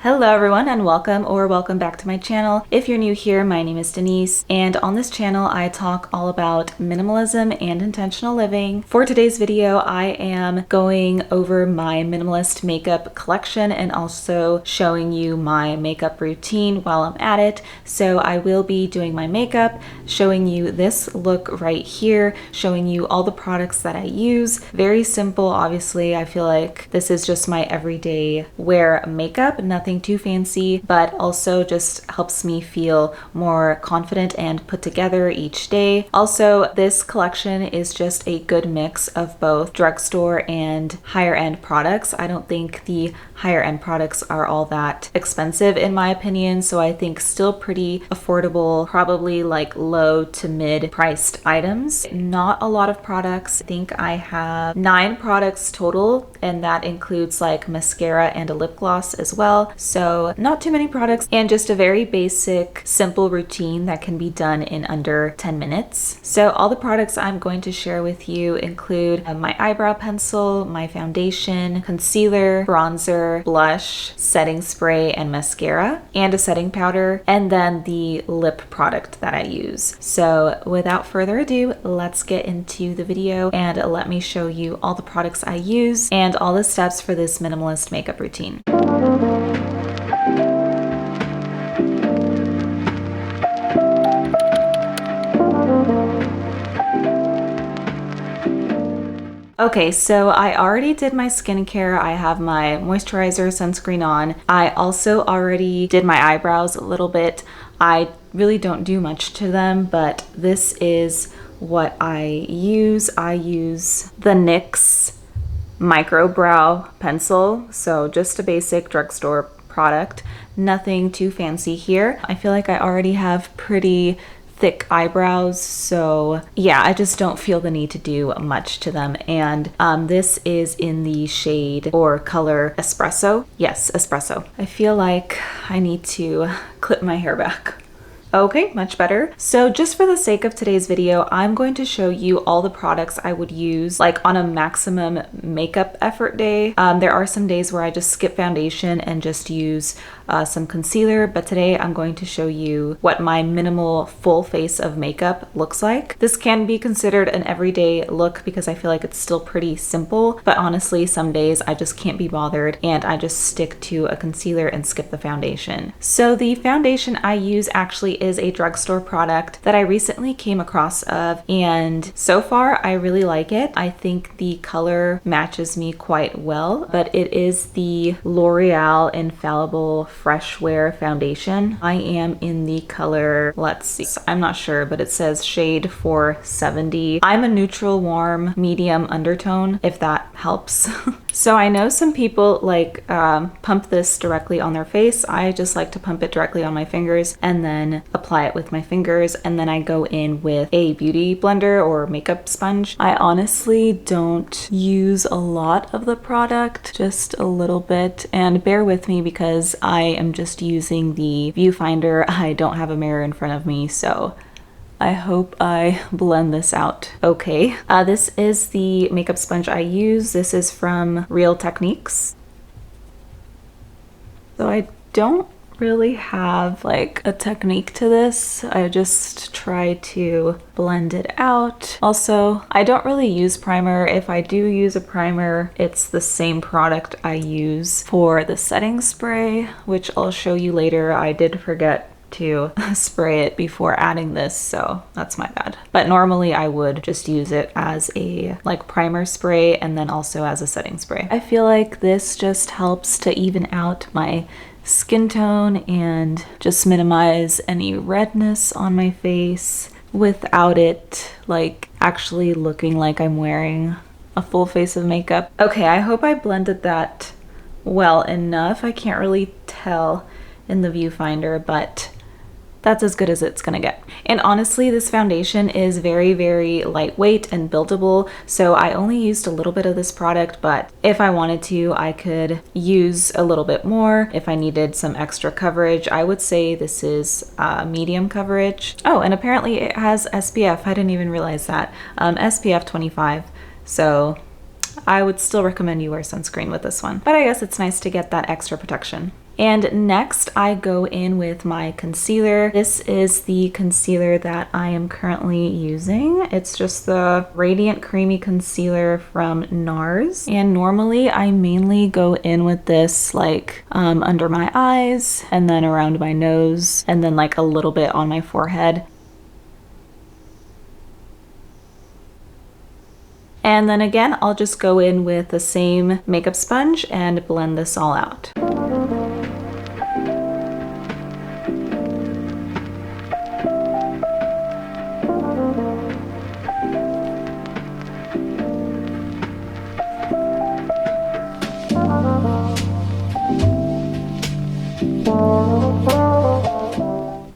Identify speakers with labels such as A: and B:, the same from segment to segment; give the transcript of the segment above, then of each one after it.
A: Hello everyone and welcome back to my channel. If you're new here, my name is Denise, and on this channel I talk all about minimalism and intentional living. For today's video, I am going over my minimalist makeup collection and also showing you my makeup routine while I'm at it. So I will be doing my makeup, showing you this look right here, showing you all the products that I use. Very simple, obviously. I feel like this is just my everyday wear makeup, nothing too fancy, but also just helps me feel more confident and put together each day. Also, this collection is just a good mix of both drugstore and higher end products. I don't think the higher end products are all that expensive in my opinion, so I think still pretty affordable, probably like low to mid priced items. Not a lot of products. I think I have 9 products total, and that includes like mascara and a lip gloss as well. So not too many products and just a very basic, simple routine that can be done in under 10 minutes. So all the products I'm going to share with you include my eyebrow pencil, my foundation, concealer, bronzer, blush, setting spray, and mascara, and a setting powder, and then the lip product that I use. So without further ado, let's get into the video and let me show you all the products I use and all the steps for this minimalist makeup routine. Okay, so I already did my skincare. I have my moisturizer, sunscreen on. I also already did my eyebrows a little bit. I really don't do much to them, but this is what I use. I use the NYX micro brow pencil, so just a basic drugstore product. Nothing too fancy here. I feel like I already have pretty thick eyebrows, so yeah, I just don't feel the need to do much to them. And this is in the shade or color Espresso. Yes, Espresso. I feel like I need to clip my hair back. Okay, much better. So just for the sake of today's video, I'm going to show you all the products I would use like on a maximum makeup effort day. There are some days where I just skip foundation and just use some concealer, but today I'm going to show you what my minimal full face of makeup looks like. This can be considered an everyday look because I feel like it's still pretty simple, but honestly, some days I just can't be bothered and I just stick to a concealer and skip the foundation. So the foundation I use actually is a drugstore product that I recently came across and so far I really like it. I think the color matches me quite well, but it is the L'Oreal Infallible Fresh Wear Foundation. I am in the color, let's see, I'm not sure, but it says shade 470. I'm a neutral, warm, medium undertone, if that helps. So I know some people like pump this directly on their face. I just like to pump it directly on my fingers and then apply it with my fingers, and then I go in with a beauty blender or makeup sponge. I honestly don't use a lot of the product, just a little bit, and bear with me because I am just using the viewfinder. I don't have a mirror in front of me, so I hope I blend this out okay. This is the makeup sponge I use. This is from Real Techniques. So I don't really have like a technique to this. I just try to blend it out. Also, I don't really use primer. If I do use a primer, it's the same product I use for the setting spray, which I'll show you later. I did forget to spray it before adding this, so that's my bad. But normally I would just use it as a like primer spray and then also as a setting spray. I feel like this just helps to even out my skin tone and just minimize any redness on my face without it like actually looking like I'm wearing a full face of makeup. Okay, I hope I blended that well enough. I can't really tell in the viewfinder, but that's as good as it's gonna get. And honestly, this foundation is very, very lightweight and buildable, so I only used a little bit of this product, but if I wanted to, I could use a little bit more if I needed some extra coverage. I would say this is medium coverage. Oh, and apparently it has SPF. I didn't even realize that. SPF 25, so I would still recommend you wear sunscreen with this one, but I guess it's nice to get that extra protection. And next I go in with my concealer. This is the concealer that I am currently using. It's just the Radiant Creamy Concealer from NARS. And normally I mainly go in with this like under my eyes and then around my nose and then like a little bit on my forehead. And then again, I'll just go in with the same makeup sponge and blend this all out.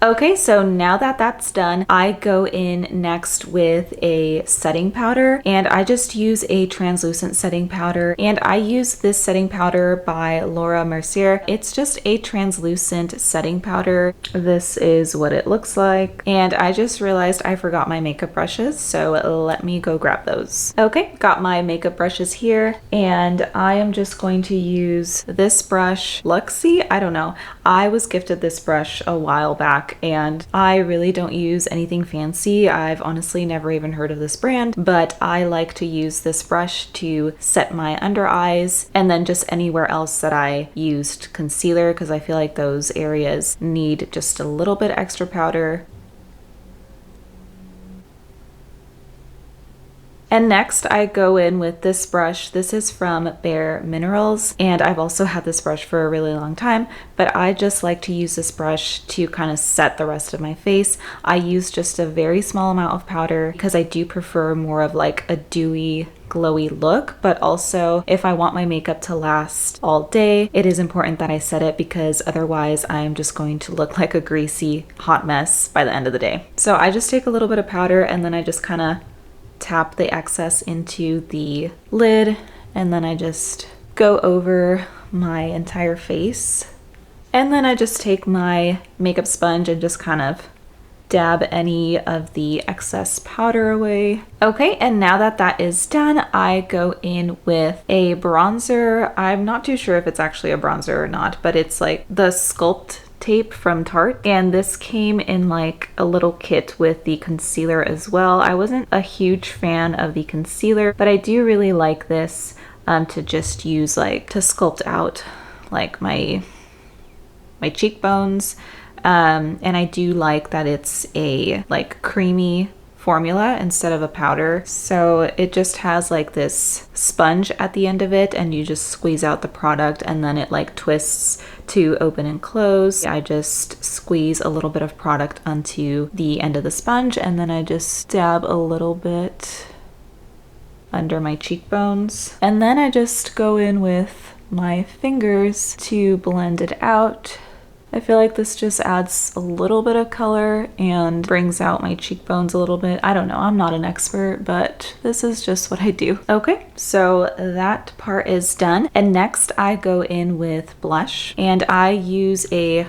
A: Okay, so now that that's done, I go in next with a setting powder, and I just use a translucent setting powder, and I use this setting powder by Laura Mercier. It's just a translucent setting powder. This is what it looks like, and I just realized I forgot my makeup brushes, so let me go grab those. Okay, got my makeup brushes here, and I am just going to use this brush, Luxie. I don't know. I was gifted this brush a while back, and I really don't use anything fancy. I've honestly never even heard of this brand, but I like to use this brush to set my under eyes and then just anywhere else that I used concealer, because I feel like those areas need just a little bit extra powder. And next I go in with this brush. This is from Bare Minerals, and I've also had this brush for a really long time, but I just like to use this brush to kind of set the rest of my face. I use just a very small amount of powder because I do prefer more of like a dewy, glowy look, but also if I want my makeup to last all day, it is important that I set it, because otherwise I'm just going to look like a greasy hot mess by the end of the day. So I just take a little bit of powder and then I just kind of tap the excess into the lid, and then I just go over my entire face. And then I just take my makeup sponge and just kind of dab any of the excess powder away. Okay, and now that that is done, I go in with a bronzer. I'm not too sure if it's actually a bronzer or not, but it's like the Sculpt tape from Tarte, and this came in like a little kit with the concealer as well. I wasn't a huge fan of the concealer, but I do really like this to just use like to sculpt out like my cheekbones, and I do like that it's a like creamy formula instead of a powder, so it just has like this sponge at the end of it, and you just squeeze out the product and then it like twists to open and close. I just squeeze a little bit of product onto the end of the sponge, and then I just dab a little bit under my cheekbones, and then I just go in with my fingers to blend it out. I feel like this just adds a little bit of color and brings out my cheekbones a little bit. I don't know, I'm not an expert, but this is just what I do. Okay, so that part is done. And next I go in with blush, and I use a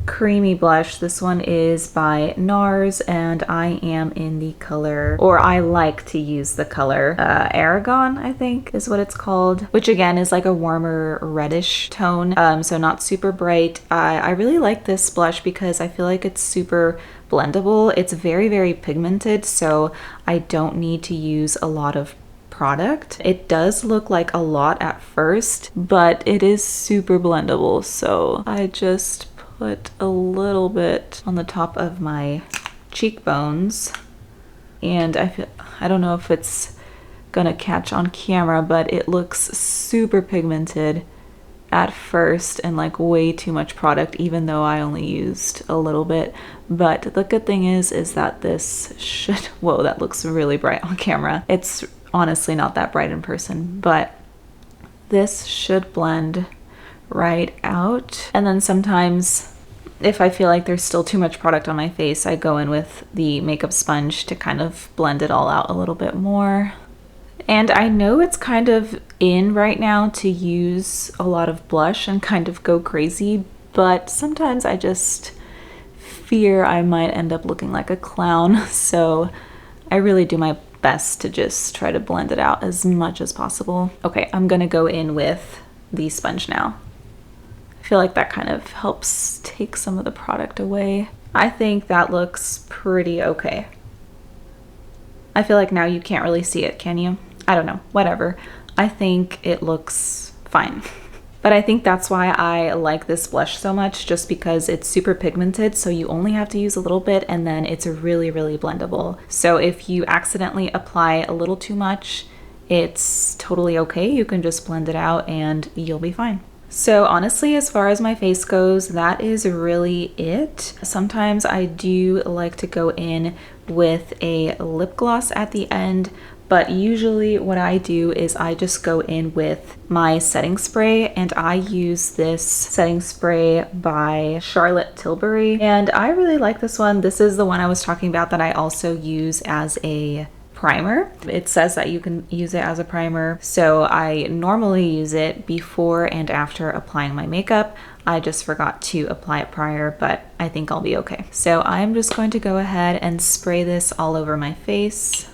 A: creamy blush. This one is by NARS, and I am in the color, or I like to use the color Aragon, I think is what it's called, which again is like a warmer reddish tone, so not super bright. I really like this blush because I feel like it's super blendable. It's very, very pigmented, so I don't need to use a lot of product. It does look like a lot at first, but it is super blendable, so I just put a little bit on the top of my cheekbones, and I don't know if it's gonna catch on camera, but it looks super pigmented at first and like way too much product, even though I only used a little bit. But the good thing is that this should, whoa, that looks really bright on camera. It's honestly not that bright in person, but this should blend right out. And then sometimes if I feel like there's still too much product on my face, I go in with the makeup sponge to kind of blend it all out a little bit more. And I know it's kind of in right now to use a lot of blush and kind of go crazy, but sometimes I just fear I might end up looking like a clown, so I really do my best to just try to blend it out as much as possible. Okay, I'm gonna go in with the sponge now. I feel like that kind of helps take some of the product away. I think that looks pretty okay. I feel like now you can't really see it, can you? I don't know, whatever. I think it looks fine. But I think that's why I like this blush so much, just because it's super pigmented, so you only have to use a little bit and then it's really, really blendable. So if you accidentally apply a little too much, it's totally okay. You can just blend it out and you'll be fine. So honestly, as far as my face goes, that is really it. Sometimes I do like to go in with a lip gloss at the end, but usually what I do is I just go in with my setting spray, and I use this setting spray by Charlotte Tilbury, and I really like this one. This is the one I was talking about that I also use as a primer. It says that you can use it as a primer, so I normally use it before and after applying my makeup. I just forgot to apply it prior, but I think I'll be okay. So I'm just going to go ahead and spray this all over my face.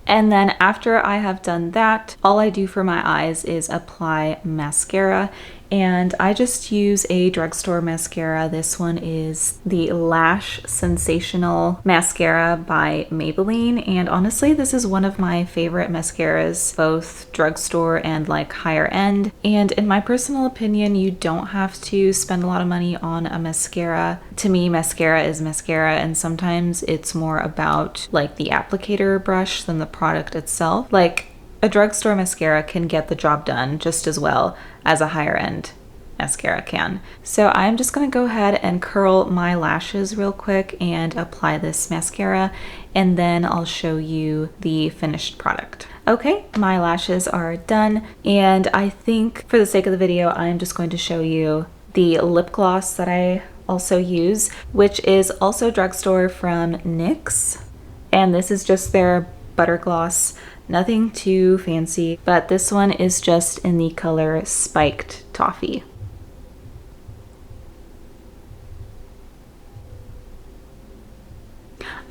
A: And then after I have done that, all I do for my eyes is apply mascara, and I just use a drugstore mascara. This one is the Lash Sensational Mascara by Maybelline, and honestly this is one of my favorite mascaras, both drugstore and like higher end. And in my personal opinion, you don't have to spend a lot of money on a mascara. To me, mascara is mascara, and sometimes it's more about like the applicator brush than the product itself. Like a drugstore mascara can get the job done just as well as a higher end mascara can. So I'm just gonna go ahead and curl my lashes real quick and apply this mascara, and then I'll show you the finished product. Okay, my lashes are done, and I think for the sake of the video, I'm just going to show you the lip gloss that I also use, which is also drugstore from NYX, and this is just their butter gloss. Nothing too fancy, but this one is just in the color Spiked Toffee.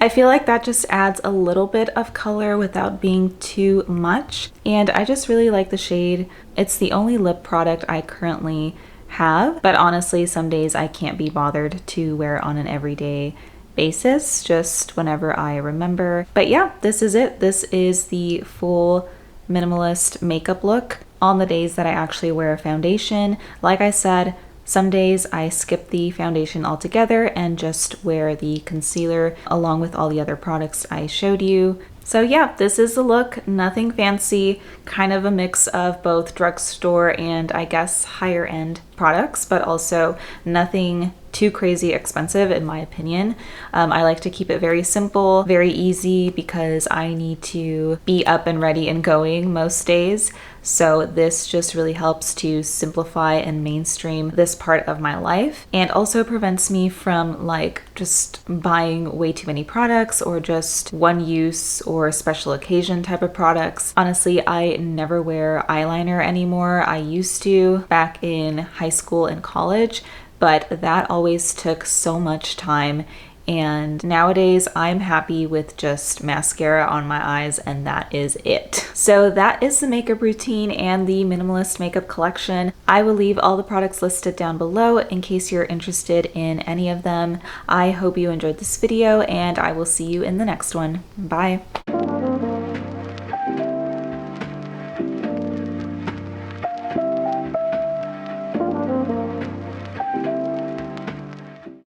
A: I feel like that just adds a little bit of color without being too much, and I just really like the shade. It's the only lip product I currently have, but honestly some days I can't be bothered to wear it on an everyday basis, just whenever I remember. But yeah, this is it. This is the full minimalist makeup look on the days that I actually wear a foundation. Like I said, some days I skip the foundation altogether and just wear the concealer along with all the other products I showed you. So yeah, this is the look. Nothing fancy, kind of a mix of both drugstore and I guess higher end products, but also nothing too crazy expensive in my opinion. I like to keep it very simple, very easy, because I need to be up and ready and going most days. So this just really helps to simplify and mainstream this part of my life, and also prevents me from like just buying way too many products or just one use or special occasion type of products. Honestly, I never wear eyeliner anymore. I used to back in high school and college, but that always took so much time, and nowadays I'm happy with just mascara on my eyes and that is it. So that is the makeup routine and the minimalist makeup collection. I will leave all the products listed down below in case you're interested in any of them. I hope you enjoyed this video, and I will see you in the next one. Bye.